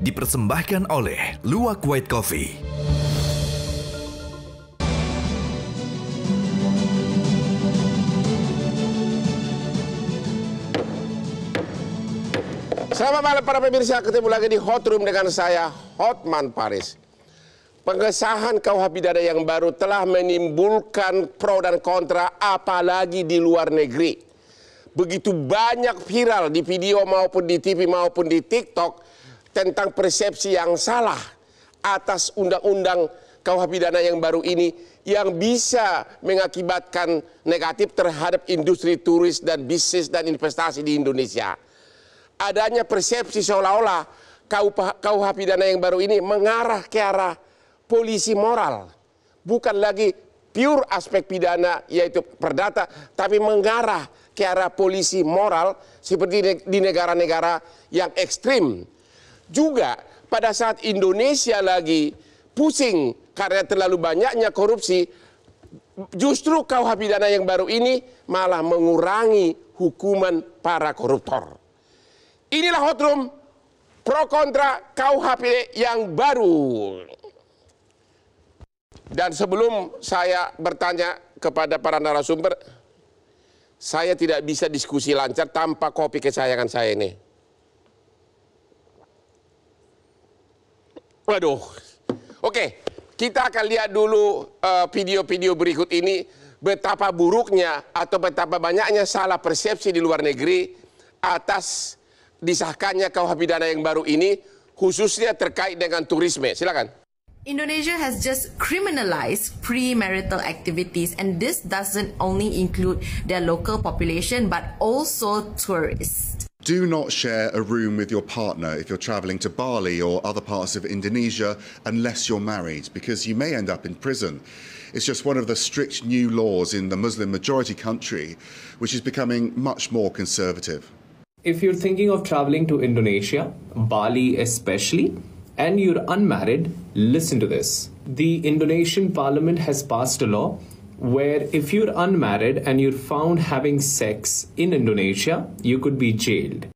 dipersembahkan oleh Luwak White Coffee. Selamat malam para pemirsa, ketemu lagi di Hot Room dengan saya, Hotman Paris. Pengesahan KUH pidana yang baru telah menimbulkan pro dan kontra, apalagi di luar negeri. Begitu banyak viral di video maupun di TV maupun di TikTok tentang persepsi yang salah atas undang-undang KUH pidana yang baru ini yang bisa mengakibatkan negatif terhadap industri turis dan bisnis dan investasi di Indonesia. Adanya persepsi seolah-olah KUH pidana yang baru ini mengarah ke arah polisi moral. Bukan lagi pure aspek pidana yaitu perdata, tapi mengarah ke arah polisi moral seperti di negara-negara yang ekstrim. Juga pada saat Indonesia lagi pusing karena terlalu banyaknya korupsi, justru KUH pidana yang baru ini malah mengurangi hukuman para koruptor. Inilah Hot Room pro kontra KUHP yang baru. Dan sebelum saya bertanya kepada para narasumber, saya tidak bisa diskusi lancar tanpa kopi kesayangan saya ini. Waduh. Oke, kita akan lihat dulu video-video berikut ini betapa buruknya atau betapa banyaknya salah persepsi di luar negeri atas disahkannya KUH pidana yang baru ini, khususnya terkait dengan turisme. Silakan. Indonesia has just criminalized premarital activities, and this doesn't only include their local population but also tourists. Do not share a room with your partner if you're travelling to Bali or other parts of Indonesia unless you're married, because you may end up in prison. It's just one of the strict new laws in the Muslim majority country, which is becoming much more conservative. If you're thinking of traveling to Indonesia, Bali especially, and you're unmarried, listen to this. The Indonesian parliament has passed a law where if you're unmarried and you're found having sex in Indonesia, you could be jailed.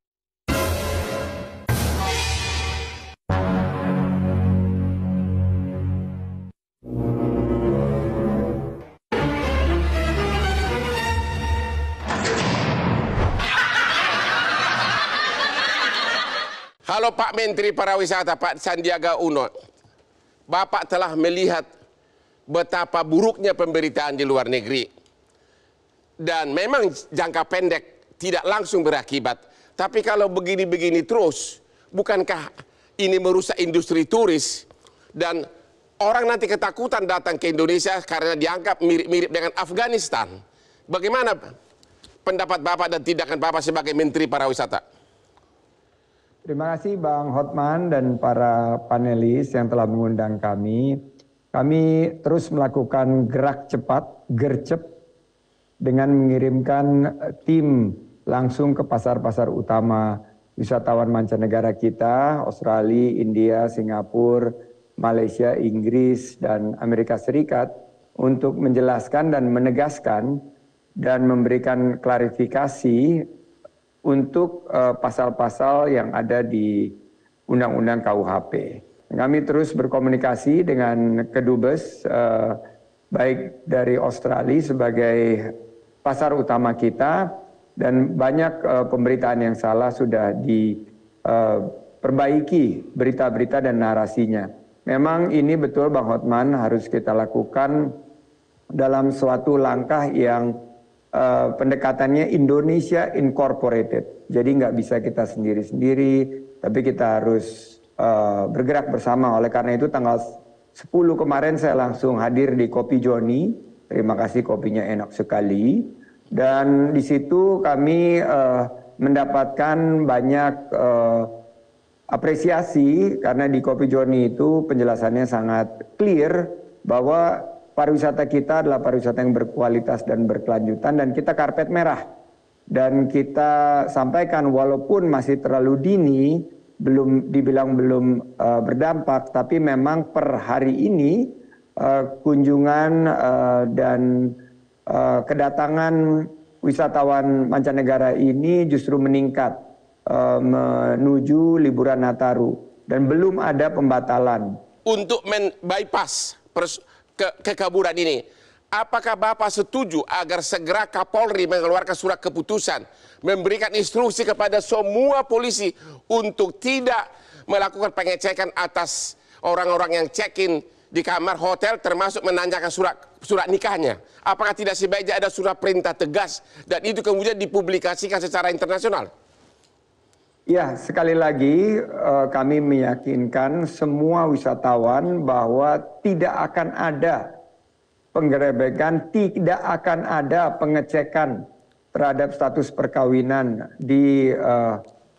Halo Pak Menteri Pariwisata, Pak Sandiaga Uno. Bapak telah melihat betapa buruknya pemberitaan di luar negeri. Dan memang jangka pendek tidak langsung berakibat. Tapi kalau begini-begini terus, bukankah ini merusak industri turis? Dan orang nanti ketakutan datang ke Indonesia karena dianggap mirip-mirip dengan Afghanistan. Bagaimana pendapat Bapak dan tindakan Bapak sebagai Menteri Pariwisata? Terima kasih Bang Hotman dan para panelis yang telah mengundang kami. Kami terus melakukan gerak cepat, gercep, dengan mengirimkan tim langsung ke pasar-pasar utama wisatawan mancanegara kita, Australia, India, Singapura, Malaysia, Inggris, dan Amerika Serikat, untuk menjelaskan dan menegaskan dan memberikan klarifikasi untuk pasal-pasal yang ada di Undang-Undang KUHP. Kami terus berkomunikasi dengan Kedubes, baik dari Australia sebagai pasar utama kita, dan banyak pemberitaan yang salah sudah diperbaiki berita-berita dan narasinya. Memang ini betul Bang Hotman harus kita lakukan dalam suatu langkah yang pendekatannya Indonesia Incorporated. Jadi nggak bisa kita sendiri-sendiri, tapi kita harus bergerak bersama. Oleh karena itu tanggal 10 kemarin saya langsung hadir di Kopi Joni. Terima kasih, kopinya enak sekali. Dan di situ kami mendapatkan banyak apresiasi karena di Kopi Joni itu penjelasannya sangat clear bahwa pariwisata kita adalah pariwisata yang berkualitas dan berkelanjutan, dan kita karpet merah. Dan kita sampaikan walaupun masih terlalu dini, dibilang belum berdampak, tapi memang per hari ini kunjungan dan kedatangan wisatawan mancanegara ini justru meningkat menuju liburan Nataru. dan belum ada pembatalan. Untuk bypass kekaburan ini, apakah Bapak setuju agar segera Kapolri mengeluarkan surat keputusan, memberikan instruksi kepada semua polisi untuk tidak melakukan pengecekan atas orang-orang yang check-in di kamar hotel, termasuk menanyakan surat nikahnya? Apakah tidak sebaiknya ada surat perintah tegas dan itu kemudian dipublikasikan secara internasional? Ya, sekali lagi kami meyakinkan semua wisatawan bahwa tidak akan ada penggerebekan, tidak akan ada pengecekan terhadap status perkawinan di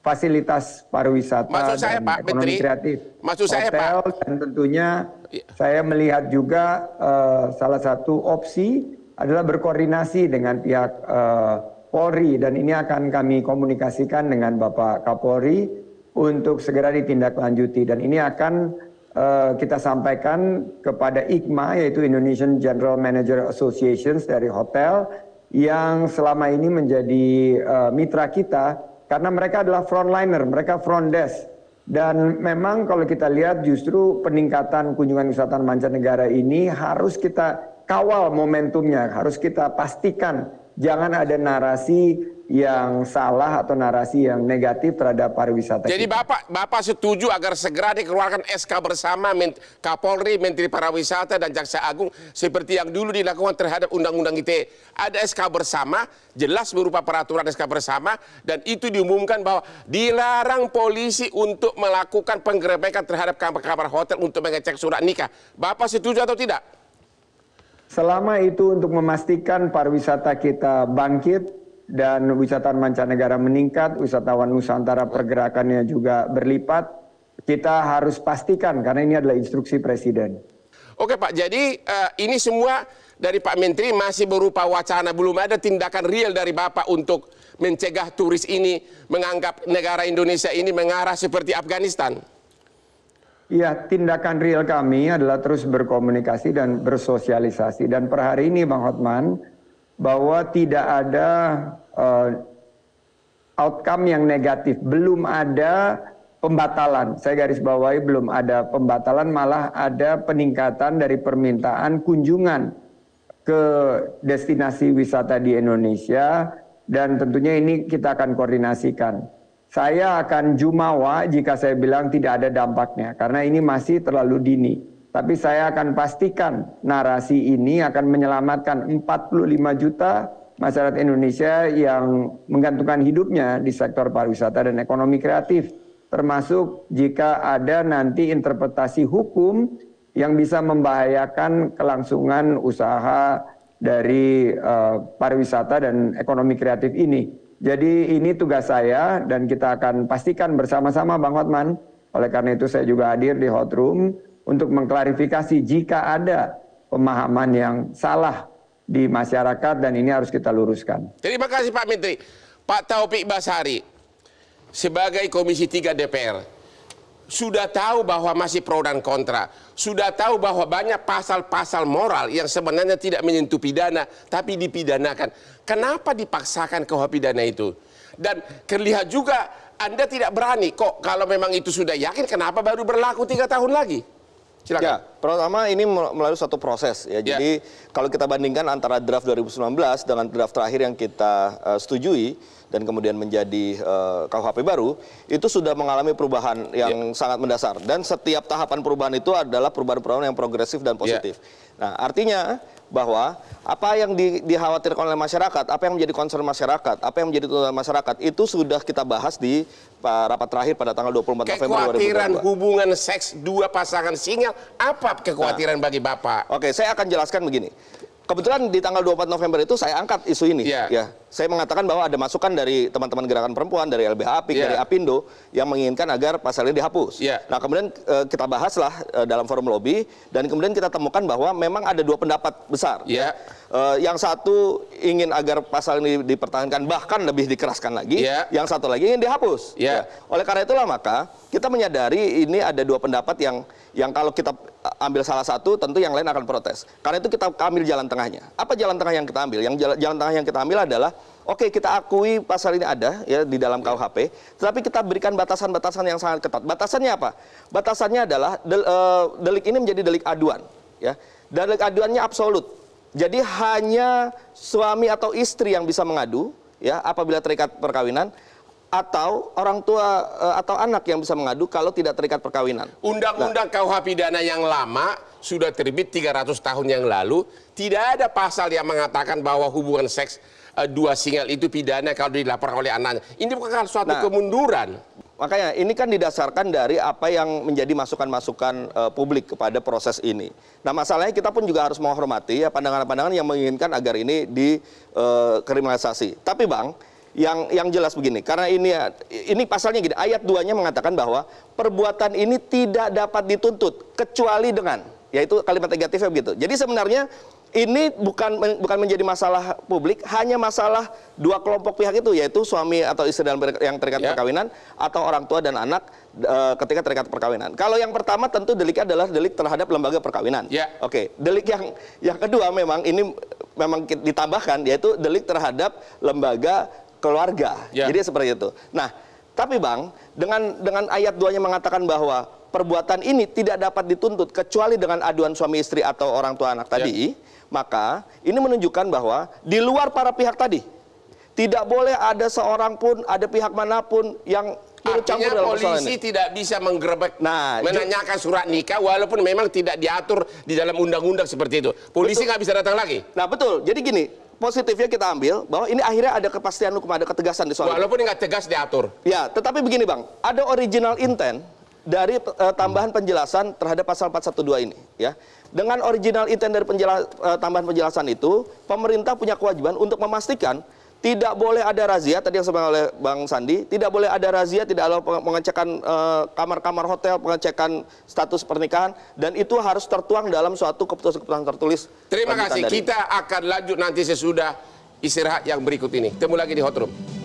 fasilitas pariwisata dan ekonomi kreatif, hotel, dan tentunya saya melihat juga salah satu opsi adalah berkoordinasi dengan pihak Polri, dan ini akan kami komunikasikan dengan Bapak Kapolri untuk segera ditindaklanjuti, dan ini akan kita sampaikan kepada IGMA, yaitu Indonesian General Manager Associations dari hotel, yang selama ini menjadi mitra kita karena mereka adalah frontliner, mereka front desk. Dan memang kalau kita lihat justru peningkatan kunjungan wisatawan mancanegara ini harus kita kawal momentumnya, harus kita pastikan jangan ada narasi yang salah atau narasi yang negatif terhadap pariwisata. Jadi Bapak setuju agar segera dikeluarkan SK bersama Kapolri, Menteri Pariwisata dan Jaksa Agung seperti yang dulu dilakukan terhadap Undang-Undang ITE. Ada SK bersama, jelas berupa peraturan SK bersama, dan itu diumumkan bahwa dilarang polisi untuk melakukan penggerebekan terhadap kamar hotel untuk mengecek surat nikah. Bapak setuju atau tidak? Selama itu untuk memastikan pariwisata kita bangkit dan wisatawan mancanegara meningkat, wisatawan Nusantara pergerakannya juga berlipat, kita harus pastikan karena ini adalah instruksi Presiden. Oke Pak, jadi ini semua dari Pak Menteri masih berupa wacana, belum ada tindakan real dari Bapak untuk mencegah turis ini menganggap negara Indonesia ini mengarah seperti Afghanistan. Ya, tindakan real kami adalah terus berkomunikasi dan bersosialisasi. Dan per hari ini Bang Hotman, bahwa tidak ada outcome yang negatif. Belum ada pembatalan. Saya garis bawahi belum ada pembatalan, malah ada peningkatan dari permintaan kunjungan ke destinasi wisata di Indonesia. Dan tentunya ini kita akan koordinasikan. Saya akan jumawa jika saya bilang tidak ada dampaknya, karena ini masih terlalu dini. Tapi saya akan pastikan narasi ini akan menyelamatkan 45 juta masyarakat Indonesia yang menggantungkan hidupnya di sektor pariwisata dan ekonomi kreatif. Termasuk jika ada nanti interpretasi hukum yang bisa membahayakan kelangsungan usaha dari pariwisata dan ekonomi kreatif ini. Jadi ini tugas saya dan kita akan pastikan bersama-sama Bang Hotman. Oleh karena itu saya juga hadir di Hot Room untuk mengklarifikasi jika ada pemahaman yang salah di masyarakat dan ini harus kita luruskan. Terima kasih Pak Menteri. Pak Taufik Basari sebagai Komisi 3 DPR sudah tahu bahwa masih pro dan kontra, sudah tahu bahwa banyak pasal-pasal moral yang sebenarnya tidak menyentuh pidana tapi dipidanakan. Kenapa dipaksakan KUH pidana itu? Dan terlihat juga Anda tidak berani kok, kalau memang itu sudah yakin, kenapa baru berlaku 3 tahun lagi? Silakan. Ya, pertama ini melalui satu proses ya. Jadi kalau kita bandingkan antara draft 2019 dengan draft terakhir yang kita setujui dan kemudian menjadi KUHP baru, itu sudah mengalami perubahan yang sangat mendasar. Dan setiap tahapan perubahan itu adalah perubahan-perubahan yang progresif dan positif. Nah, artinya bahwa apa yang dikhawatirkan oleh masyarakat, apa yang menjadi concern masyarakat, apa yang menjadi tuntutan masyarakat, itu sudah kita bahas di rapat terakhir pada tanggal 24 November 2022. Kekhawatiran hubungan seks dua pasangan single, apa kekhawatiran bagi Bapak? Oke, saya akan jelaskan begini. Kebetulan di tanggal 24 November itu saya angkat isu ini. Ya, saya mengatakan bahwa ada masukan dari teman-teman gerakan perempuan, dari LBH Apik, dari Apindo yang menginginkan agar pasal ini dihapus. Nah, kemudian kita bahaslah dalam forum lobby dan kemudian kita temukan bahwa memang ada dua pendapat besar. Yang satu ingin agar pasal ini dipertahankan bahkan lebih dikeraskan lagi. Yang satu lagi ingin dihapus. Oleh karena itulah maka kita menyadari ini ada dua pendapat yang kalau kita ambil salah satu tentu yang lain akan protes. Karena itu kita ambil jalan tengahnya. Apa jalan tengah yang kita ambil? Yang jalan tengah yang kita ambil adalah oke, kita akui pasal ini ada ya di dalam KUHP, tetapi kita berikan batasan-batasan yang sangat ketat. Batasannya apa? Batasannya adalah delik ini menjadi delik aduan, ya. Delik aduannya absolut. Jadi hanya suami atau istri yang bisa mengadu, ya, apabila terikat perkawinan, atau orang tua atau anak yang bisa mengadu kalau tidak terikat perkawinan. Undang-undang KUH pidana yang lama sudah terbit 300 tahun yang lalu, tidak ada pasal yang mengatakan bahwa hubungan seks dua single itu pidana kalau dilaporkan oleh anaknya. Ini bukan suatu kemunduran. Makanya ini kan didasarkan dari apa yang menjadi masukan-masukan publik kepada proses ini. Nah, masalahnya kita pun juga harus menghormati ya pandangan-pandangan yang menginginkan agar ini dikriminalisasi. Tapi Bang, yang jelas begini, karena ini pasalnya gini, ayat 2-nya mengatakan bahwa perbuatan ini tidak dapat dituntut kecuali dengan, yaitu kalimat negatifnya begitu. Jadi sebenarnya ini bukan menjadi masalah publik, hanya masalah dua kelompok pihak itu, yaitu suami atau istri yang terikat perkawinan atau orang tua dan anak ketika terikat perkawinan. Kalau yang pertama tentu deliknya adalah delik terhadap lembaga perkawinan. Oke, delik yang kedua memang ini memang ditambahkan, yaitu delik terhadap lembaga keluarga. Jadi seperti itu. Nah, tapi Bang, dengan ayat 2-nya mengatakan bahwa perbuatan ini tidak dapat dituntut kecuali dengan aduan suami istri atau orang tua anak tadi, maka ini menunjukkan bahwa di luar para pihak tadi tidak boleh ada seorang pun, ada pihak manapun yang turut campur dalam persoalan ini. Polisi tidak bisa menggerebek, menanyakan surat nikah walaupun memang tidak diatur di dalam undang-undang seperti itu. Polisi nggak bisa datang lagi. Nah, betul. Jadi gini, positifnya kita ambil bahwa ini akhirnya ada kepastian hukum, ada ketegasan di soal walaupun nggak tegas diatur. Ya, tetapi begini Bang, ada original intent dari tambahan penjelasan terhadap pasal 412 ini, ya. Dengan original intent dari tambahan penjelasan itu, pemerintah punya kewajiban untuk memastikan tidak boleh ada razia, tadi yang disampaikan oleh Bang Sandi, tidak boleh ada razia, tidak ada pengecekan kamar-kamar hotel, pengecekan status pernikahan, dan itu harus tertuang dalam suatu keputusan tertulis. Terima kasih, kita akan lanjut nanti sesudah istirahat yang berikut ini. Ketemu lagi di Hot Room.